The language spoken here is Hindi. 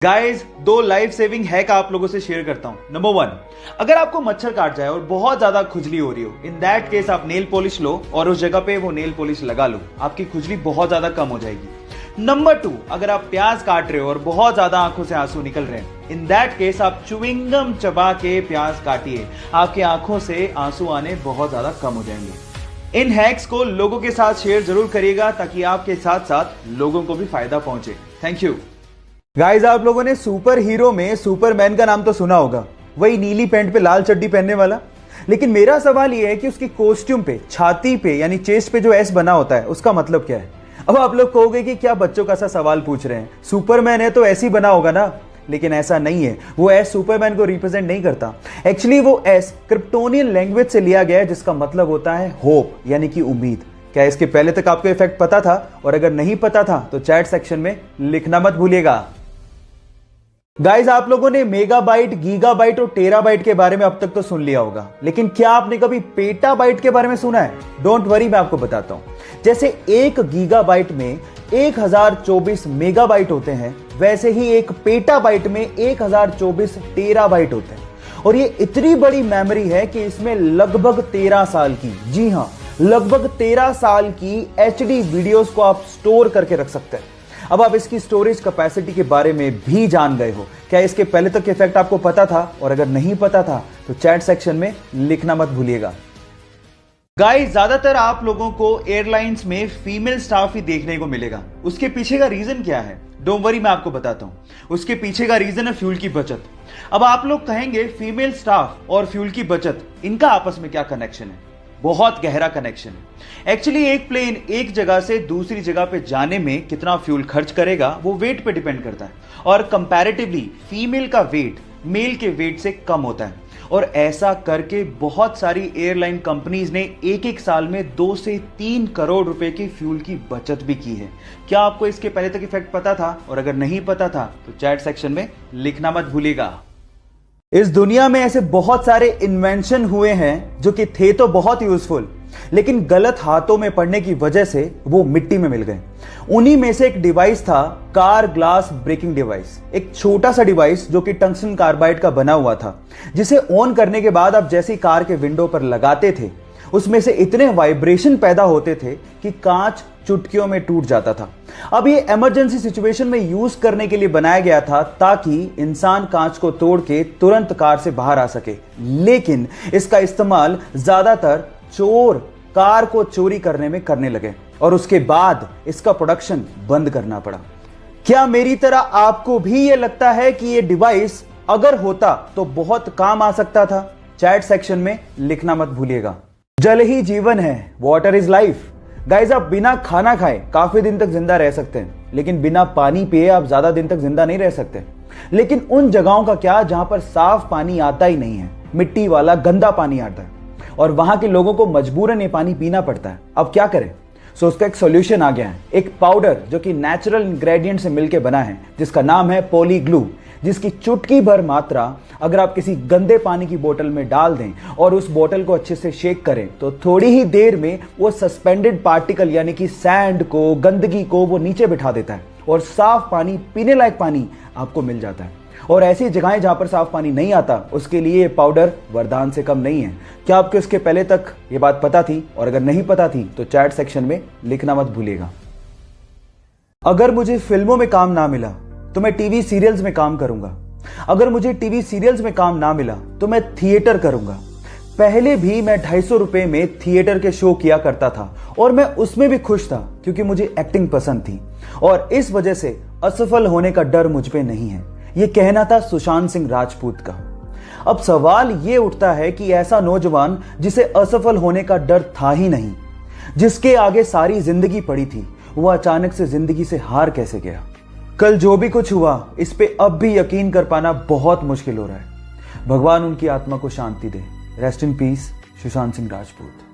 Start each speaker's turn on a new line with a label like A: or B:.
A: गाइस, दो लाइफ सेविंग हैक आप लोगों से शेयर करता हूं। नंबर 1, अगर आपको मच्छर काट जाए और बहुत ज्यादा खुजली हो रही हो, इन दैट केस आप नेल पॉलिश लो और उस जगह पे वो नेल पॉलिश लगा लो, आपकी खुजली बहुत ज्यादा कम हो जाएगी। नंबर 2, अगर आप प्याज काट रहे हो और बहुत ज्यादा आंखों से आंसू निकल रहे हैं, इन दैट केस आप च्युइंगम चबा के प्याज काटिए, आपकी आंखों से आंसू आने बहुत ज्यादा कम हो जाएंगे। इन हैक्स को लोगों के साथ शेयर जरूर करिएगा ताकि आपके साथ साथ लोगों को भी फायदा पहुंचे। Thank you. गाइस, आप लोगों ने सुपर हीरो में सुपरमैन का नाम तो सुना होगा, वही नीली पैंट पे लाल चड्डी पहनने वाला। लेकिन मेरा सवाल यह है कि उसकी कॉस्ट्यूम पे, छाती पे यानी चेस्ट पे जो एस बना होता है, उसका मतलब क्या है। अब आप लोग कहोगे कि क्या बच्चों का सा सवाल पूछ रहे हैं, सुपरमैन है तो ऐसे ही बना होगा ना। लेकिन ऐसा नहीं है, वो एस सुपरमैन को रिप्रेजेंट नहीं करता। एक्चुअली वो एस क्रिप्टोनियन लैंग्वेज से लिया गया है, जिसका मतलब होता है होप यानी कि उम्मीद। क्या इसके पहले तक आपको इफेक्ट पता था? और अगर नहीं पता था तो चैट सेक्शन में लिखना मत भूलिएगा। गाइस, आप लोगों ने मेगाबाइट, गीगाबाइट और टेराबाइट के बारे में अब तक तो सुन लिया होगा, लेकिन क्या आपने कभी पेटाबाइट के बारे में सुना है? डोंट वरी, मैं आपको बताता हूं। जैसे एक गीगाबाइट में 1024 मेगाबाइट होते हैं, वैसे ही एक पेटाबाइट में 1024 टेराबाइट होते हैं। और ये इतनी बड़ी मेमोरी है कि इसमें लगभग 13 साल की, जी हां, लगभग 13 साल की HD वीडियोस को आप स्टोर करके रख सकते हैं। अब आप इसकी स्टोरेज कैपेसिटी के बारे में भी जान गए हो। क्या इसके पहले तक इफेक्ट आपको पता था? और अगर नहीं पता था तो चैट सेक्शन में लिखना मत भूलिएगा। गाइस, ज्यादातर आप लोगों को एयरलाइंस में फीमेल स्टाफ ही देखने को मिलेगा। उसके पीछे का रीजन क्या है? डोंट वरी, मैं आपको बताता हूं। उसके पीछे का रीजन है फ्यूल की बचत। अब आप लोग कहेंगे फीमेल स्टाफ और फ्यूल की बचत, इनका आपस में क्या कनेक्शन है? बहुत गहरा कनेक्शन है। एक्चुअली एक प्लेन एक जगह से दूसरी जगह पे जाने में कितना फ्यूल खर्च करेगा वो वेट पे डिपेंड करता है, और कंपैरेटिवली फीमेल का वेट मेल के वेट से कम होता है। और ऐसा करके बहुत सारी एयरलाइन कंपनीज ने एक एक साल में 2 से 3 करोड़ रुपए की फ्यूल की बचत भी की है। क्या आपको इसके पहले तक इफेक्ट पता था? और अगर नहीं पता था तो चैट सेक्शन में लिखना मत भूलिएगा। इस दुनिया में ऐसे बहुत सारे इन्वेंशन हुए हैं जो कि थे तो बहुत यूजफुल, लेकिन गलत हाथों में पड़ने की वजह से वो मिट्टी में मिल गए। उन्हीं में से एक डिवाइस था कार ग्लास ब्रेकिंग डिवाइस। एक छोटा सा डिवाइस जो कि टंगस्टन कार्बाइड का बना हुआ था, जिसे ऑन करने के बाद आप जैसे कार के विंडो पर लगाते थे, उसमें से इतने वाइब्रेशन पैदा होते थे कि कांच चुटकियों में टूट जाता था। अब ये इमरजेंसी सिचुएशन में यूज करने के लिए बनाया गया था ताकि इंसान कांच को तोड़ के तुरंत कार से बाहर आ सके। लेकिन इसका इस्तेमाल ज्यादातर चोर कार को चोरी करने में करने लगे और उसके बाद इसका प्रोडक्शन बंद करना पड़ा। क्या मेरी तरह आपको भी ये लगता है कि ये डिवाइस अगर होता तो बहुत काम आ सकता था? चैट सेक्शन में लिखना मत भूलिएगा। जल ही जीवन है, वाटर इज लाइफ। गाइस, आप बिना खाना खाए काफी दिन तक जिंदा रह सकते हैं, लेकिन बिना पानी पिए आप ज्यादा दिन तक जिंदा नहीं रह सकते। लेकिन उन जगहों का क्या जहां पर साफ पानी आता ही नहीं है, मिट्टी वाला गंदा पानी आता है, और वहां के लोगों को मजबूरन ये पानी पीना पड़ता है। अब क्या करें? सो उसका एक सॉल्यूशन आ गया है, एक पाउडर जो कि नेचुरल इंग्रेडिएंट से मिलकर बना है, जिसका नाम है पॉलीग्लू, जिसकी चुटकी भर मात्रा अगर आप किसी गंदे पानी की बोतल में डाल दें और उस बोतल को अच्छे से शेक करें तो थोड़ी ही देर में वो सस्पेंडेड पार्टिकल यानी कि सैंड को, गंदगी को वो नीचे बिठा देता है और साफ पानी, पीने लायक पानी आपको मिल जाता है। और ऐसी जगहें जहां पर साफ पानी नहीं आता, उसके लिए पाउडर वरदान से कम नहीं है। क्या आपको इसके पहले तक ये बात पता थी? और अगर नहीं पता थी तो चैट सेक्शन में लिखना मत भूलिएगा। अगर मुझे फिल्मों में काम ना मिला तो मैं टीवी सीरियल्स में काम करूंगा। अगर मुझे टीवी सीरियल्स में काम ना मिला तो मैं थिएटर करूंगा। पहले भी मैं 250 रुपए में थिएटर के शो किया करता था और मैं उसमें भी खुश था क्योंकि मुझे एक्टिंग पसंद थी, और इस वजह से असफल होने का डर मुझ पे नहीं है। यह कहना था सुशांत सिंह राजपूत का। अब सवाल यह उठता है कि ऐसा नौजवान जिसे असफल होने का डर था ही नहीं, जिसके आगे सारी जिंदगी पड़ी थी, वह अचानक से जिंदगी से हार कैसे गया? कल जो भी कुछ हुआ, इस पे अब भी यकीन कर पाना बहुत मुश्किल हो रहा है। भगवान उनकी आत्मा को शांति दे। Rest in peace, Sushant Singh Rajput.